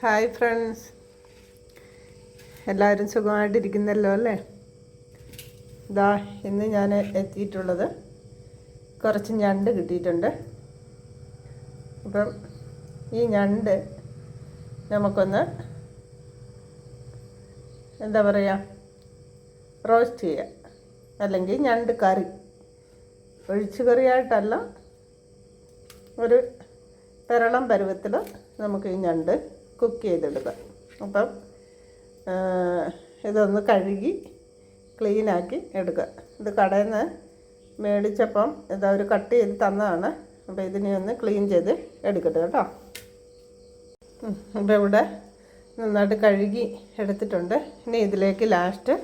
Hi friends, എല്ലാവരും സുഖമായിട്ടിരിക്കുന്നല്ലോ അല്ലേ? ഇതാ ഇന്ന് ഞാൻ എത്തിയിട്ടുള്ളത് കുറച്ച് ഞണ്ട് കിട്ടിയിട്ടുണ്ട്. അപ്പം ഈ ഞണ്ട് നമുക്കൊന്ന് എന്താ പറയുക, റോസ്റ്റ് ചെയ്യാം, അല്ലെങ്കിൽ ഞണ്ട് കറി. ഒഴിച്ചു കറിയായിട്ടല്ല, ഒരു പെരളം പരുവത്തിൽ നമുക്ക് ഈ ഞണ്ട് കുക്ക് ചെയ്തെടുക്കാം. അപ്പം ഇതൊന്ന് കഴുകി ക്ലീനാക്കി എടുക്കുക. ഇത് കടയിൽ നിന്ന് മേടിച്ചപ്പം ഇതാ ഒരു കട്ട് ചെയ്ത് തന്നതാണ്. അപ്പോൾ ഇതിനെ ഒന്ന് ക്ലീൻ ചെയ്ത് എടുക്കട്ടെ കേട്ടോ. അപ്പോൾ ഇവിടെ നന്നായിട്ട് കഴുകി എടുത്തിട്ടുണ്ട്. ഇനി ഇതിലേക്ക് ലാസ്റ്റ്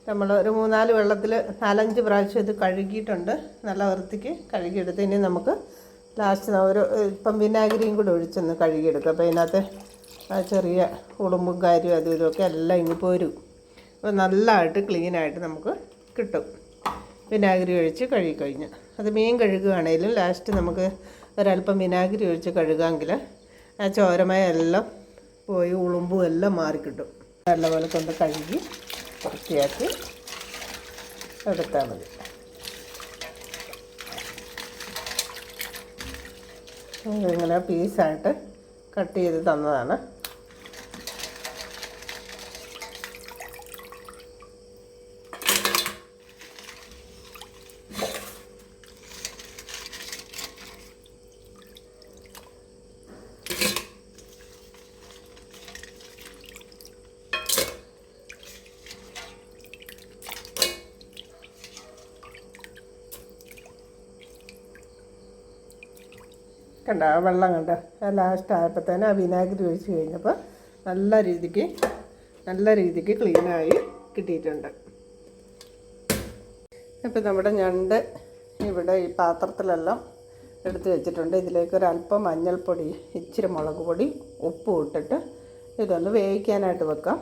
നമ്മൾ ഒരു 3-4 വെള്ളത്തിൽ 4-5 പ്രാവശ്യം ഇത് കഴുകിയിട്ടുണ്ട്. നല്ല വൃത്തിക്ക് കഴുകിയെടുത്ത് ഇനി നമുക്ക് ലാസ്റ്റ് ഇപ്പം വിനാഗിരിയും കൂടെ ഒഴിച്ചൊന്ന് കഴുകിയെടുക്കുക. അപ്പോൾ ഇതിനകത്ത് ആ ചെറിയ ഉളുമ്പും കാര്യവും അതും ഇതൊക്കെ എല്ലാം ഇങ്ങ് പോരും. അപ്പോൾ നല്ലതായിട്ട് ക്ലീനായിട്ട് നമുക്ക് കിട്ടും വിനാഗിരി ഒഴിച്ച് കഴുകിക്കഴിഞ്ഞ്. അത് മീൻ കഴുകുകയാണെങ്കിലും ലാസ്റ്റ് നമുക്ക് ഒരല്പം വിനാഗിരി ഒഴിച്ച് കഴുകാമെങ്കിൽ ആ ചോരമയ എല്ലാം പോയി ഉളുമ്പും എല്ലാം മാറിക്കിട്ടും. നല്ലപോലെ കൊണ്ട് കഴുകി വൃത്തിയാക്കി എടുത്താൽ മതി. ഇങ്ങനെ പീസായിട്ട് കട്ട് ചെയ്ത് തന്നതാണ്. കണ്ട ആ വെള്ളം കണ്ട ലാസ്റ്റ് ആയപ്പോഴത്തേനും ആ വിനാഗിരി ഒഴിച്ച് കഴിഞ്ഞപ്പോൾ നല്ല രീതിക്ക് ക്ലീനായി കിട്ടിയിട്ടുണ്ട്. അപ്പോൾ നമ്മുടെ ഞണ്ട് ഇവിടെ ഈ പാത്രത്തിലെല്ലാം എടുത്ത് വെച്ചിട്ടുണ്ട്. ഇതിലേക്ക് ഒരല്പം മഞ്ഞൾപ്പൊടി, ഇച്ചിരി മുളക് പൊടി, ഉപ്പും ഇട്ടിട്ട് ഇതൊന്ന് വേവിക്കാനായിട്ട് വെക്കാം.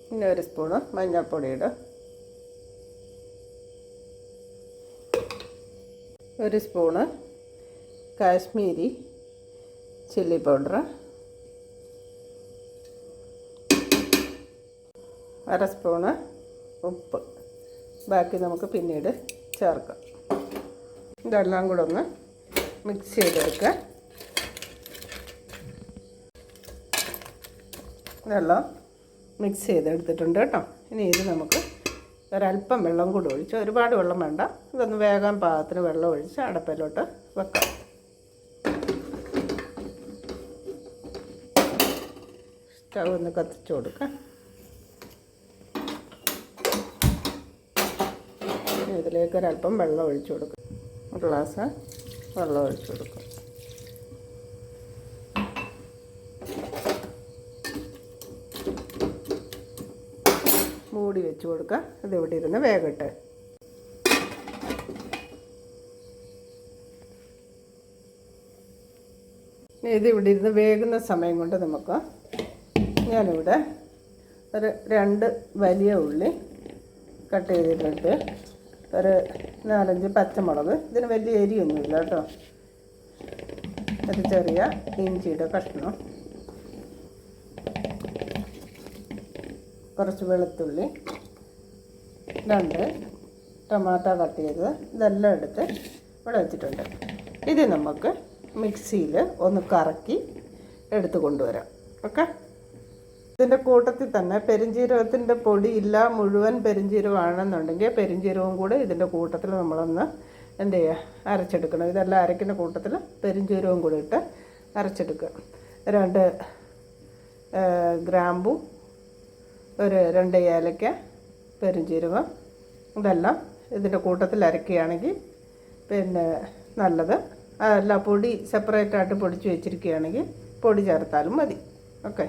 പിന്നെ 1 സ്പൂണ് മഞ്ഞൾപ്പൊടി ഇടും, 1 spoon Kashmiri chilli powder, 1/2 spoon ഉപ്പ്. ബാക്കി നമുക്ക് പിന്നീട് ചേർക്കാം. ഇതെല്ലാം കൂടെ ഒന്ന് മിക്സ് ചെയ്തെടുക്കുക. ഇതെല്ലാം മിക്സ് ചെയ്തെടുത്തിട്ടുണ്ട് കേട്ടോ. ഇനി ഇത് നമുക്ക് ഒരല്പം വെള്ളം കൂടി ഒഴിച്ച്, ഒരുപാട് വെള്ളം വേണ്ട, ഇതൊന്ന് വേകാൻ പാകത്തിന് വെള്ളം ഒഴിച്ച് അടപ്പിലോട്ട് വെക്കാം. സ്റ്റൗ ഒന്ന് കത്തിച്ച് കൊടുക്കാം. ഇതിലേക്ക് ഒരല്പം വെള്ളം ഒഴിച്ച് കൊടുക്കും. 1 ഗ്ലാസ് വെള്ളം ഒഴിച്ച് കൊടുക്കും. മൂടി വെച്ച് കൊടുക്കുക. ഇതിവിടെ ഇരുന്ന് വേകട്ടെ. ഇതിവിടെ ഇരുന്ന് വേകുന്ന സമയം കൊണ്ട് നമുക്ക് ഞാനിവിടെ ഒരു 2 വലിയ ഉള്ളി കട്ട് ചെയ്തിട്ടുണ്ട്, ഒരു 4-5 പച്ചമുളക്, ഇതിന് വലിയ എരിയൊന്നുമില്ല കേട്ടോ, ഒരു ചെറിയ ഇഞ്ചിയുടെ കഷ്ണം, കുറച്ച് വെളുത്തുള്ളി, 2 ടൊമാറ്റോ കട്ട് ചെയ്തത്, ഇതെല്ലാം എടുത്ത് ഇവിടെ വെച്ചിട്ടുണ്ട്. ഇത് നമുക്ക് മിക്സിയിൽ ഒന്ന് കറക്കി എടുത്ത് കൊണ്ടുവരാം. ഓക്കെ. ഇതിൻ്റെ കൂട്ടത്തിൽ തന്നെ പെരുംജീരകത്തിൻ്റെ പൊടി ഇല്ല, മുഴുവൻ പെരുംജീരകമാണെന്നുണ്ടെങ്കിൽ പെരുംജീരകവും കൂടെ ഇതിൻ്റെ കൂട്ടത്തിൽ നമ്മളൊന്ന് എന്ത് ചെയ്യുക, അരച്ചെടുക്കണം. ഇതെല്ലാം അരയ്ക്കുന്ന കൂട്ടത്തിൽ പെരുംജീരകവും കൂടെ ഇട്ട് അരച്ചെടുക്കുക. 2 ഗ്രാമ്പു, ഒരു 2 ഏലക്ക, പെരുംജീരകം, ഇതെല്ലാം ഇതിൻ്റെ കൂട്ടത്തിൽ അരക്കുകയാണെങ്കിൽ പിന്നെ നല്ലത്. അതല്ല പൊടി സെപ്പറേറ്റായിട്ട് പൊടിച്ച് വെച്ചിരിക്കുകയാണെങ്കിൽ പൊടി ചേർത്താലും മതി. ഓക്കെ.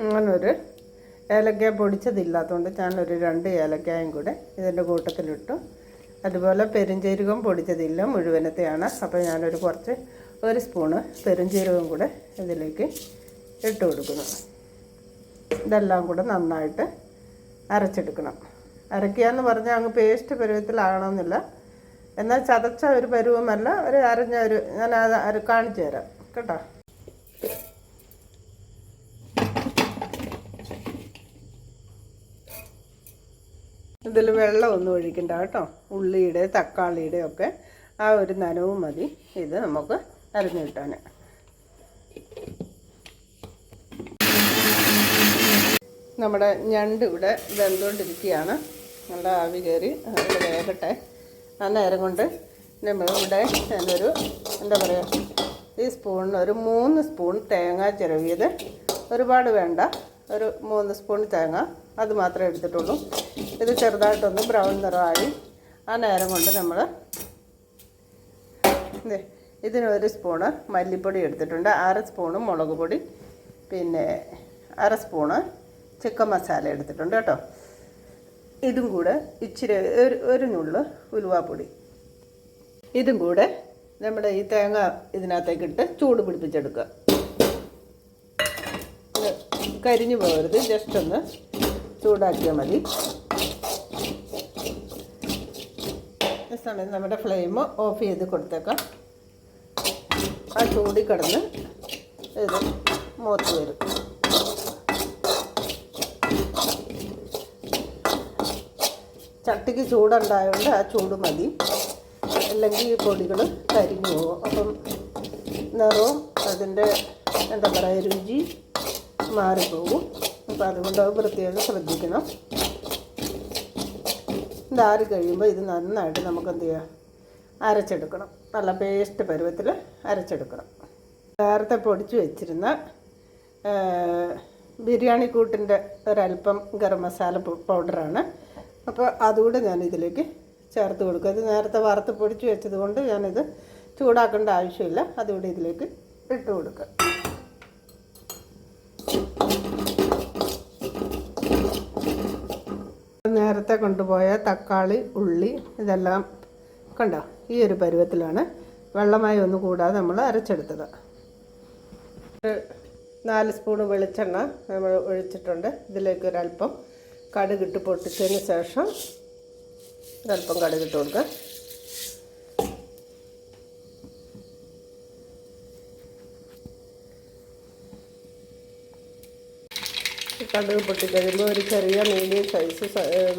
അങ്ങനൊരു ഏലക്ക പൊടിച്ചതില്ലാത്തതുകൊണ്ട് ഞാനൊരു 2 ഏലക്കായും കൂടെ ഇതിൻ്റെ കൂട്ടത്തിലിട്ടു. അതുപോലെ പെരുംജീരകം പൊടിച്ചതില്ല, മുഴുവനത്തെയാണ്. അപ്പോൾ ഞാനൊരു 1 സ്പൂണ് പെരുംജീരകം കൂടെ ഇതിലേക്ക് ഇട്ട് കൊടുക്കുന്നു. ഇതെല്ലാം കൂടെ നന്നായിട്ട് അരച്ചെടുക്കണം. അരയ്ക്കുക എന്ന് പറഞ്ഞാൽ അങ്ങ് പേസ്റ്റ് പരുവത്തിലാകണമെന്നില്ല, എന്നാൽ ചതച്ച ഒരു പരുവമല്ല, ഒരു അരഞ്ഞ ഒരു, ഞാൻ അത് കാണിച്ചു തരാം കേട്ടോ. ഇതിൽ വെള്ളമൊന്നും ഒഴിക്കണ്ട കേട്ടോ. ഉള്ളിയുടെ തക്കാളിയുടെ ഒക്കെ ആ ഒരു നനവും മതി ഇത് നമുക്ക് അരിഞ്ഞു കിട്ടാൻ. നമ്മുടെ ഞണ്ട് ഇവിടെ വെന്തുകൊണ്ടിരിക്കുകയാണ്. നല്ല ആവി കയറി അത് വേകട്ടെ. ആ നേരം കൊണ്ട് നമ്മളിവിടെ ഞാനൊരു എന്താ പറയുക, ഈ സ്പൂണിന് ഒരു 3 സ്പൂൺ തേങ്ങ ചിരവിയത്, ഒരുപാട് വേണ്ട, ഒരു 3 സ്പൂൺ തേങ്ങ അത് മാത്രമേ എടുത്തിട്ടുള്ളൂ. ഇത് ചെറുതായിട്ടൊന്ന് ബ്രൗൺ നിറമായി ആ നേരം കൊണ്ട് നമ്മൾ ഇതിനൊരു സ്പൂണ് മല്ലിപ്പൊടി എടുത്തിട്ടുണ്ട്, 1/2 സ്പൂണ് മുളക് പൊടി, പിന്നെ 1/2 സ്പൂണ് ചിക്കൻ മസാല എടുത്തിട്ടുണ്ട് കേട്ടോ. ഇതും കൂടെ ഇച്ചിരി ഒരു നുള്ള് ഉലുവാപ്പൊടി, ഇതും കൂടെ നമ്മുടെ ഈ തേങ്ങ ഇതിനകത്തേക്കിട്ട് ചൂട് പിടിപ്പിച്ചെടുക്കുക. കരിഞ്ഞു പോകരുത്, ജസ്റ്റ് ഒന്ന് ചൂടാക്കിയാൽ മതി. ഈ സമയത്ത് നമ്മുടെ ഫ്ലെയിം ഓഫ് ചെയ്ത് കൊടുത്തേക്കാം. ആ ചൂടി കിടന്ന് ഇത് മൂത്ത് വരും. ചട്ടിക്ക് ചൂടുണ്ടായതുകൊണ്ട് ആ ചൂട് മതി, അല്ലെങ്കിൽ ഈ പൊടികൾ കരിഞ്ഞു പോകും. അപ്പം നിറവും അതിൻ്റെ എന്താ പറയുക രുചി മാറിപ്പോകും. അപ്പോൾ അതുകൊണ്ട് അത് പ്രത്യേകം ശ്രദ്ധിക്കണം. ഇതാറി കഴിയുമ്പോൾ ഇത് നന്നായിട്ട് നമുക്ക് എന്ത് ചെയ്യാം, അരച്ചെടുക്കണം. നല്ല പേസ്റ്റ് പരുവത്തിൽ അരച്ചെടുക്കണം. നേരത്തെ പൊടിച്ച് വെച്ചിരുന്ന ബിരിയാണി കൂട്ടിൻ്റെ ഒരല്പം ഗരം മസാല പൗഡറാണ്. അപ്പോൾ അതുകൂടെ ഞാനിതിലേക്ക് ചേർത്ത് കൊടുക്കുക. ഇത് നേരത്തെ വറുത്ത് പൊടിച്ച് വെച്ചത് കൊണ്ട് ഞാനിത് ചൂടാക്കേണ്ട ആവശ്യമില്ല. അതുകൂടി ഇതിലേക്ക് ഇട്ട് കൊടുക്കുക. നേരത്തെ കൊണ്ടുപോയ തക്കാളി, ഉള്ളി ഇതെല്ലാം കണ്ടോ ഈ ഒരു പരുവത്തിലാണ്, വെള്ളമായി ഒന്നും കൂടാതെ നമ്മൾ അരച്ചെടുത്തത്. 4 സ്പൂൺ വെളിച്ചെണ്ണ നമ്മൾ ഒഴിച്ചിട്ടുണ്ട്. ഇതിലേക്ക് ഒരല്പം കടുകിട്ട് പൊട്ടിച്ചതിന് ശേഷം ഒരല്പം കടുകിട്ട് കൊടുക്കുക. കടുക് പൊട്ടിക്കഴിയുമ്പോൾ ഒരു ചെറിയ മീഡിയം സൈസ്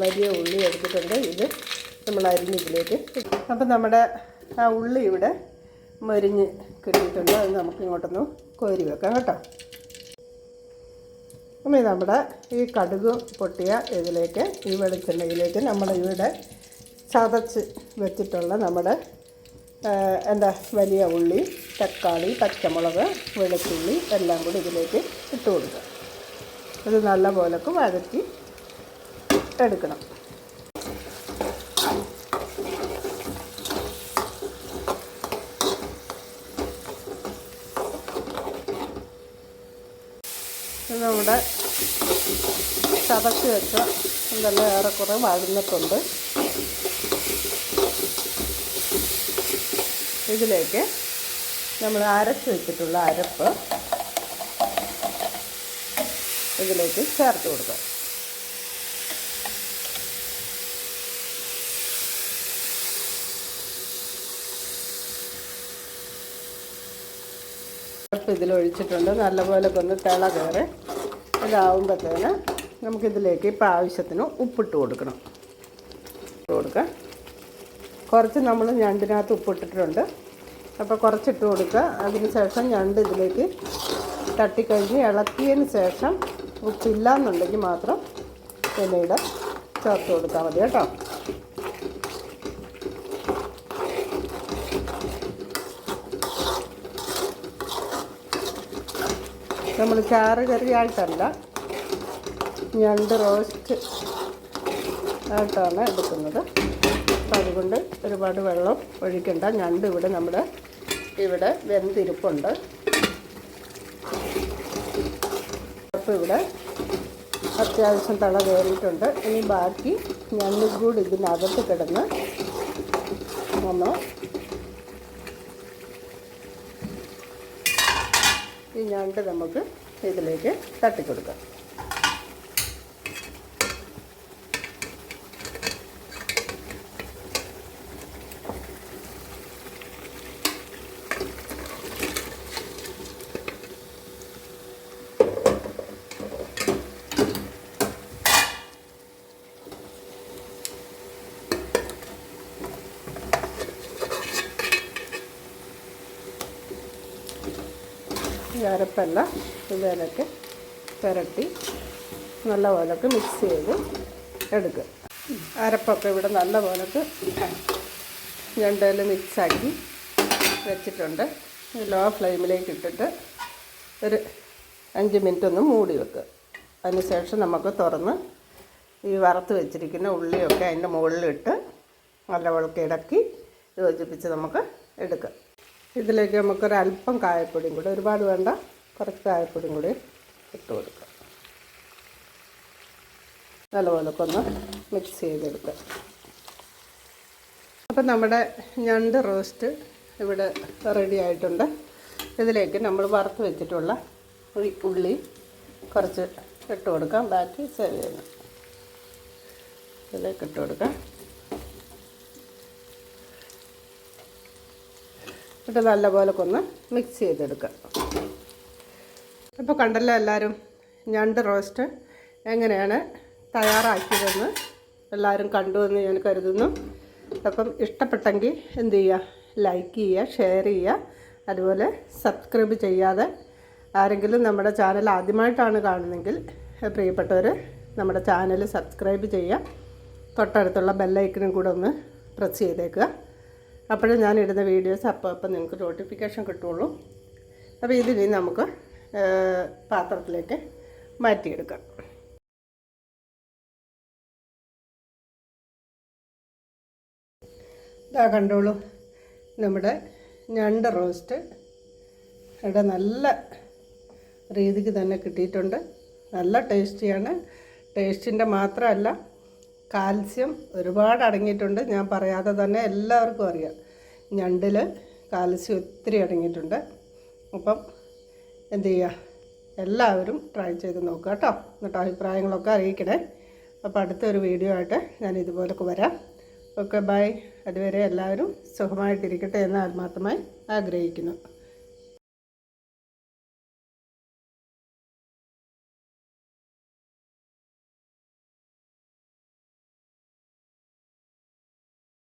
വലിയ ഉള്ളി എടുത്തിട്ടുണ്ട്. ഇത് നമ്മൾ അരിഞ്ഞിതിലേക്ക്. അപ്പം നമ്മുടെ ആ ഉള്ളി ഇവിടെ മരിഞ്ഞ് കിട്ടിയിട്ടുണ്ട്. അത് നമുക്ക് ഇങ്ങോട്ടൊന്ന് കോരി വെക്കാം കേട്ടോ. അപ്പം നമ്മുടെ ഈ കടുക് പൊട്ടിയ ഇതിലേക്ക്, ഈ വെളിച്ചെണ്ണയിലേക്ക് നമ്മൾ ഇവിടെ ചതച്ച് വെച്ചിട്ടുള്ള നമ്മുടെ എന്താ വലിയ ഉള്ളി, തക്കാളി, പച്ചമുളക്, വെളുത്തുള്ളി എല്ലാം കൂടി ഇതിലേക്ക് ഇട്ട് കൊടുക്കുക. ഇത് നല്ല പോലൊക്കെ വഴറ്റി എടുക്കണം. നമ്മുടെ ചതച്ച് വെച്ച ഇതെല്ലാം ഏറെക്കുറെ വഴന്നിട്ടുണ്ട്. ഇതിലേക്ക് നമ്മൾ അരച്ച് വെച്ചിട്ടുള്ള അരപ്പ് ഇതിലേക്ക് ചേർത്ത് കൊടുക്കുക. അരപ്പ് ഇതിലൊഴിച്ചിട്ടുണ്ട്. നല്ലപോലെ ഒന്ന് തിള കയറി ഇതാവുമ്പോഴത്തേന് നമുക്കിതിലേക്ക് ഇപ്പോൾ ആവശ്യത്തിന് ഉപ്പിട്ട് കൊടുക്കണം. കുറച്ച് നമ്മൾ ഞണ്ടിനകത്ത് ഉപ്പിട്ടിട്ടുണ്ട്. അപ്പോൾ കുറച്ചിട്ട് കൊടുക്കുക. അതിന് ശേഷം ഞണ്ട് ഇതിലേക്ക് തട്ടിക്കഴിഞ്ഞ് ഇളക്കിയതിന് ശേഷം ഉപ്പില്ല എന്നുണ്ടെങ്കിൽ മാത്രം പിന്നീട് ചേർത്ത് കൊടുത്താൽ മതി കേട്ടോ. നമ്മൾ ചാറ് കറിയായിട്ടല്ല, ഞണ്ട് റോസ്റ്റ് ആയിട്ടാണ് എടുക്കുന്നത്. അപ്പോൾ അതുകൊണ്ട് ഒരുപാട് വെള്ളം ഒഴിക്കണ്ട. ഞണ്ട് ഇവിടെ നമ്മുടെ ഇവിടെ വെന്തിരിപ്പുണ്ട്. അപ്പോൾ ഇവിടെ അത്യാവശ്യം തള കയറിയിട്ടുണ്ട്. ഇനി ബാക്കി ഞണ്ടും കൂടി ഇതിനകത്ത് കിടന്ന് ഒന്ന് ഈ ഞണ്ട് നമുക്ക് ഇതിലേക്ക് തട്ടിക്കൊടുക്കാം. ഈ അരപ്പെല്ലാം ഇതിലൊക്കെ പുരട്ടി നല്ലപോലൊക്കെ മിക്സ് ചെയ്ത് എടുക്കുക. അരപ്പൊക്കെ ഇവിടെ നല്ലപോലൊക്കെ ഞണ്ടയിൽ മിക്സാക്കി വെച്ചിട്ടുണ്ട്. ലോ ഫ്ലെയിമിലേക്ക് ഇട്ടിട്ട് ഒരു 5 മിനിറ്റ് ഒന്ന് മൂടി വെക്കുക. അതിനുശേഷം നമുക്ക് തുറന്ന് ഈ വറുത്ത് വെച്ചിരിക്കുന്ന ഉള്ളിയൊക്കെ അതിൻ്റെ മുകളിലിട്ട് നല്ലപോലെ ഇളക്കി യോജിപ്പിച്ച് നമുക്ക് എടുക്കാം. ഇതിലേക്ക് നമുക്കൊരല്പം കായപ്പൊടിയും കൂടി, ഒരുപാട് വേണ്ട, കുറച്ച് കായപ്പൊടിയും കൂടി ഇട്ട് കൊടുക്കാം. നല്ലപോലെ ഒന്ന് മിക്സ് ചെയ്തെടുക്കുക. അപ്പം നമ്മുടെ ഞണ്ട് റോസ്റ്റ് ഇവിടെ റെഡി ആയിട്ടുണ്ട്. ഇതിലേക്ക് നമ്മൾ വറുത്ത് വെച്ചിട്ടുള്ള ഉള്ളി കുറച്ച് ഇട്ട് കൊടുക്കാം. ബാക്കി സെർവ് ചെയ്യണം. ഇതിലേക്ക് ഇട്ട് കൊടുക്കാം. ഇട്ട് നല്ലപോലെ ഒന്ന് മിക്സ് ചെയ്തെടുക്കാം. അപ്പോൾ കണ്ടല്ലോ എല്ലാവരും, ഞണ്ട് റോസ്റ്റ് എങ്ങനെയാണ് തയ്യാറാക്കിയതെന്ന് എല്ലാവരും കണ്ടുവെന്ന് ഞാൻ കരുതുന്നു. അപ്പം ഇഷ്ടപ്പെട്ടെങ്കിൽ എന്ത് ചെയ്യുക, ലൈക്ക് ചെയ്യുക, ഷെയർ ചെയ്യുക. അതുപോലെ സബ്സ്ക്രൈബ് ചെയ്യാതെ ആരെങ്കിലും നമ്മുടെ ചാനൽ ആദ്യമായിട്ടാണ് കാണുന്നതെങ്കിൽ പ്രിയപ്പെട്ടവർ നമ്മുടെ ചാനൽ സബ്സ്ക്രൈബ് ചെയ്യുക. തൊട്ടടുത്തുള്ള ബെല്ലൈക്കനും കൂടെ ഒന്ന് പ്രസ് ചെയ്തേക്കുക. അപ്പോഴും ഞാനിടുന്ന വീഡിയോസ് അപ്പം നിങ്ങൾക്ക് നോട്ടിഫിക്കേഷൻ കിട്ടുള്ളൂ. അപ്പോൾ ഇതിനി നമുക്ക് പാത്രത്തിലേക്ക് മാറ്റിയെടുക്കാം. ഇതാ കണ്ടോളൂ, നമ്മുടെ ഞണ്ട് റോസ്റ്റ് ഇവിടെ നല്ല രീതിക്ക് തന്നെ കിട്ടിയിട്ടുണ്ട്. നല്ല ടേസ്റ്റിയാണ്. ടേസ്റ്റിൻ്റെ മാത്രമല്ല, കാൽസ്യം ഒരുപാട് അടങ്ങിയിട്ടുണ്ട്. ഞാൻ പറയാതെ തന്നെ എല്ലാവർക്കും അറിയാം, ഞണ്ടിൽ കാൽസ്യം ഒത്തിരി അടങ്ങിയിട്ടുണ്ട്. അപ്പം എന്ത് ചെയ്യുക, എല്ലാവരും ട്രൈ ചെയ്ത് നോക്കുക കേട്ടോ. എന്നിട്ട് അഭിപ്രായങ്ങളൊക്കെ അറിയിക്കണേ. അപ്പോൾ അടുത്തൊരു വീഡിയോ ആയിട്ട് ഞാൻ ഇതുപോലൊക്കെ വരാം. Okay, bye. അതുവരെ എല്ലാവരും സുഖമായിട്ടിരിക്കട്ടെ എന്ന് ആത്മാർത്ഥമായി ആഗ്രഹിക്കുന്നു.